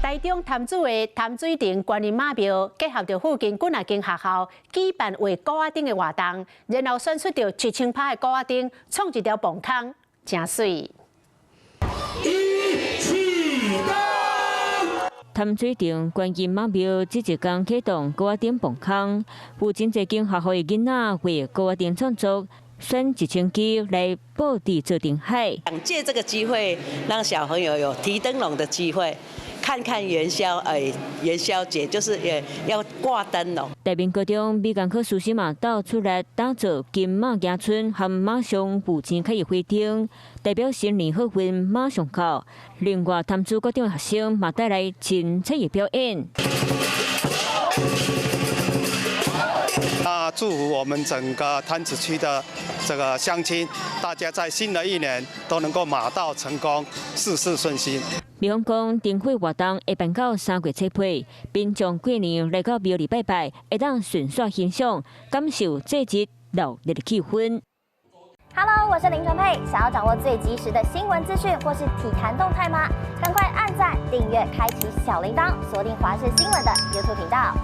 台中潭子的潭水亭观音妈庙，结合着附近几啊间学校举办画高仔灯的活动，然后选出着7000拍的高仔灯，创一条棚空，真水。潭水亭观音妈庙即一天启动高仔灯棚空，有真侪间学校的囡仔为高仔灯创作。 选1000支来布置做灯海，想借这个机会让小朋友有提灯笼的机会，看看元宵节就是也要挂灯笼。台面高中美工科苏西嘛到出来打造金马迎春和马上布钱开业花灯，代表新年好运马上到。另外，潭子高中的学生嘛带来真才艺表演。 祝福我们整个潭子区的这个乡亲，大家在新的一年都能够马到成功，事事顺心。美方讲灯会活动会办到3月7日，并将过年来到庙里拜拜，会当顺续欣赏，感受这节热烈的气氛。Hello， 我是林纯佩。想要掌握最及时的新闻资讯或是体坛动态吗？赶快按赞、订阅、开启小铃铛，锁定华视新闻的 YouTube 频道。